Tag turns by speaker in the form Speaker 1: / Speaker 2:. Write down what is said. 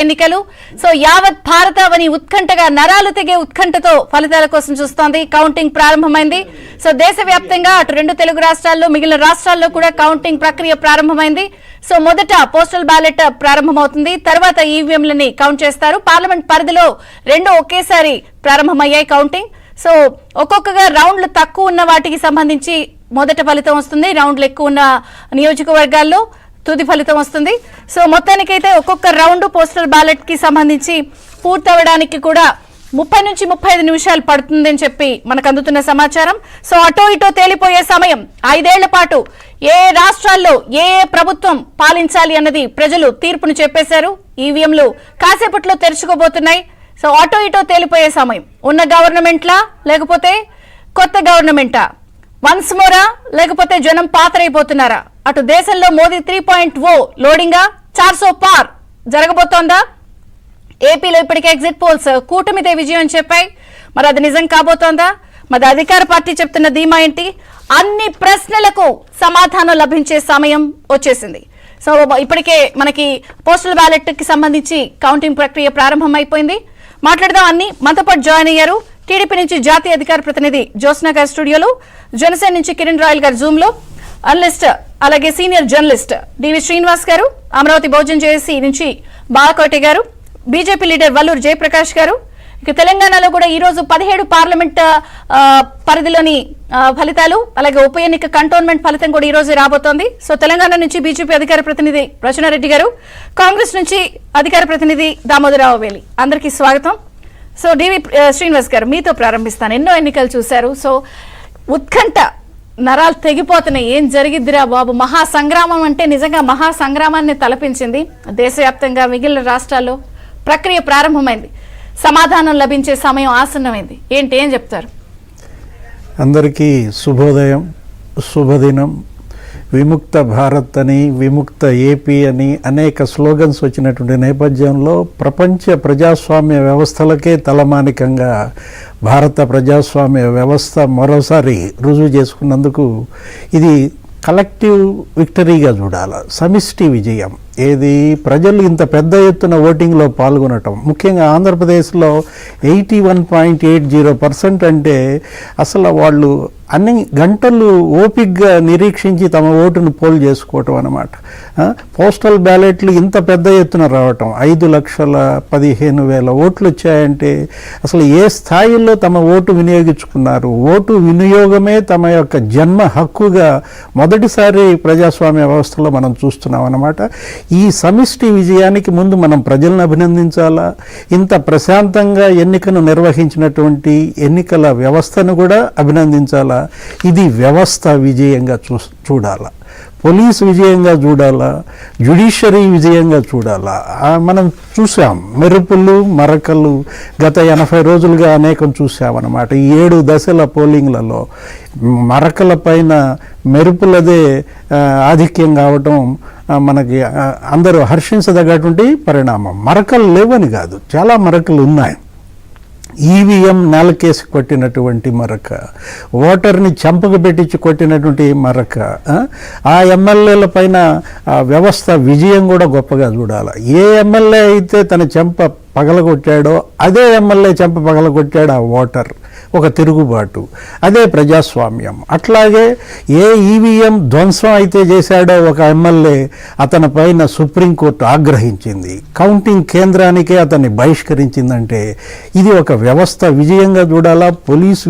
Speaker 1: ఎన్నికలు సో యావత్ భారతావని ఉత్కంఠగా నరాలు తెగే ఉత్కంఠతో ఫలితాల కోసం చూస్తోంది. కౌంటింగ్ ప్రారంభమైంది. సో దేశవ్యాప్తంగా అటు రెండు తెలుగు రాష్ట్రాల్లో మిగిలిన రాష్ట్రాల్లో కూడా కౌంటింగ్ ప్రక్రియ ప్రారంభమైంది. సో మొదట పోస్టల్ బ్యాలెట్ ప్రారంభమవుతుంది. తర్వాత ఈవీఎంలని కౌంట్ చేస్తారు. పార్లమెంట్ పరిధిలో రెండు ఒకేసారి ప్రారంభమయ్యాయి కౌంటింగ్. సో ఒక్కొక్కగా రౌండ్లు తక్కువ ఉన్న వాటికి సంబంధించి మొదట ఫలితం వస్తుంది. రౌండ్లు ఎక్కువ ఉన్న నియోజకవర్గాల్లో తుది ఫలితం వస్తుంది. సో మొత్తానికైతే ఒక్కొక్క రౌండ్ పోస్టల్ బ్యాలెట్ కి సంబంధించి పూర్తవడానికి కూడా 30 నుంచి 35 నిమిషాలు పడుతుందని చెప్పి మనకు అందుతున్న సమాచారం. సో అటో ఇటో తేలిపోయే సమయం. 5 ఏళ్ల పాటు ఏ రాష్ట్రాల్లో ఏ ప్రభుత్వం పాలించాలి అన్నది ప్రజలు తీర్పును చెప్పేశారు. ఈవీఎంలు కాసేపట్లో తెరుచుకోబోతున్నాయి. సో అటో ఇటో తేలిపోయే సమయం. ఉన్న గవర్నమెంట్లా లేకపోతే కొత్త గవర్నమెంటా, వన్స్ మోరా లేకపోతే జనం పాతరైపోతున్నారా? అటు దేశంలో మోదీ 3.0 లోడింగా 400 పార్ జరగబోతోందా? ఏపీలో ఇప్పటికే ఎగ్జిట్ పోల్స్ కూటమిదే విజయం అని చెప్పాయి. మరి అది నిజం కాబోతోందా? మరి అధికార పార్టీ చెప్తున్న ధీమా ఏంటి? అన్ని ప్రశ్నలకు సమాధానం లభించే సమయం వచ్చేసింది. సో ఇప్పటికే మనకి పోస్టల్ బ్యాలెట్ కి సంబంధించి కౌంటింగ్ ప్రక్రియ ప్రారంభం అయిపోయింది. మాట్లాడదాం అన్ని మనతో పాటు జాయిన్ అయ్యారు. టీడీపీ నుంచి జాతీయ అధికార ప్రతినిధి జ్యోత్స్న గారు స్టూడియోలో, జనసేన నుంచి కిరణ్ రాయల్ గారు జూమ్ లో, అనలిస్ట్ అలాగే సీనియర్ జర్నలిస్ట్ డివి శ్రీనివాస్ గారు, అమరావతి బహుజన్ జేఏసీ నుంచి బాలకోటి గారు, బీజేపీ లీడర్ వల్లూరు జయప్రకాష్ గారు. ఇక తెలంగాణలో కూడా ఈ రోజు 17 పార్లమెంట్ పరిధిలోని ఫలితాలు అలాగే ఉప ఎన్నిక కంటోన్మెంట్ ఫలితం కూడా ఈ రోజు రాబోతోంది. సో తెలంగాణ నుంచి బీజేపీ అధికార ప్రతినిధి రచనారెడ్డి గారు, కాంగ్రెస్ నుంచి అధికార ప్రతినిధి దామోదరరావు వేలి, అందరికీ స్వాగతం. సో డివి శ్రీనివాస్ గారు మీతో ప్రారంభిస్తాను. ఎన్నో ఎన్నికలు చూశారు. సో ఉత్కంఠ, నరాలు తెగిపోతున్నాయి. ఏం జరిగిద్దిరా బాబు? మహాసంగ్రామం అంటే నిజంగా మహాసంగ్రామాన్ని తలపించింది. దేశవ్యాప్తంగా మిగిలిన రాష్ట్రాల్లో ప్రక్రియ ప్రారంభమైంది. సమాధానం లభించే సమయం ఆసన్నమైంది. ఏం చెప్తారు?
Speaker 2: అందరికీ శుభోదయం, శుభదినం. విముక్త భారత్ అని, విముక్త ఏపీ అని అనేక స్లోగన్స్ వచ్చినటువంటి నేపథ్యంలో ప్రపంచ ప్రజాస్వామ్య వ్యవస్థలకే తలమానికంగా భారత ప్రజాస్వామ్య వ్యవస్థ మరోసారి రుజువు చేసుకున్నందుకు ఇది కలెక్టివ్ విక్టరీగా చూడాలి, సమిష్టి విజయం. ఏది ప్రజలు ఇంత పెద్ద ఎత్తున ఓటింగ్లో పాల్గొనటం, ముఖ్యంగా ఆంధ్రప్రదేశ్లో 81.80% అంటే అసలు వాళ్ళు అన్ని గంటలు ఓపిక్గా నిరీక్షించి తమ ఓటును పోల్ చేసుకోవటం అన్నమాట. పోస్టల్ బ్యాలెట్లు ఇంత పెద్ద ఎత్తున రావటం, 5,15,000 ఓట్లు వచ్చాయంటే అసలు ఏ స్థాయిలో తమ ఓటు వినియోగించుకున్నారు. ఓటు వినియోగమే తమ యొక్క జన్మ హక్కుగా మొదటిసారి ప్రజాస్వామ్య వ్యవస్థలో మనం చూస్తున్నాం అన్నమాట. ఈ సమిష్టి విజయానికి ముందు మనం ప్రజలను అభినందించాలా, ఇంత ప్రశాంతంగా ఎన్నికను నిర్వహించినటువంటి ఎన్నికల వ్యవస్థను కూడా అభినందించాలా. ఇది వ్యవస్థ విజయంగా చూడాలా, పోలీసు విజయంగా చూడాలా, జ్యుడిషియరీ విజయంగా చూడాలా. మనం చూసాం మెరుపులు మరకలు గత 80 రోజులుగా అనేకం చూసామన్నమాట. ఈ 7 దశల పోలింగ్లలో మరకల పైన మెరుపులదే ఆధిక్యం కావటం మనకి అందరూ హర్షించదగ్గటువంటి పరిణామం. మరకలు లేవని కాదు, చాలా మరకలు ఉన్నాయి. ఈవీఎం నేలకేసి కొట్టినటువంటి మరక, ఓటర్ని చంపకు పెట్టించి కొట్టినటువంటి మరక, ఆ ఎమ్మెల్యేల పైన వ్యవస్థ విజయం కూడా గొప్పగా చూడాలి. ఏ ఎమ్మెల్యే అయితే తన చెంప పగలగొట్టాడో అదే ఎమ్మెల్యే చెంప పగలగొట్టాడు ఆ ఓటర్. ఒక తిరుగుబాటు, అదే ప్రజాస్వామ్యం. అట్లాగే ఏ ఈవీఎం ధ్వంసం అయితే చేశాడో ఒక ఎమ్మెల్యే, అతని పైన సుప్రీంకోర్టు ఆగ్రహించింది, కౌంటింగ్ కేంద్రానికే అతన్ని బహిష్కరించిందంటే ఇది ఒక వ్యవస్థ విజయంగా చూడాలా, పోలీస్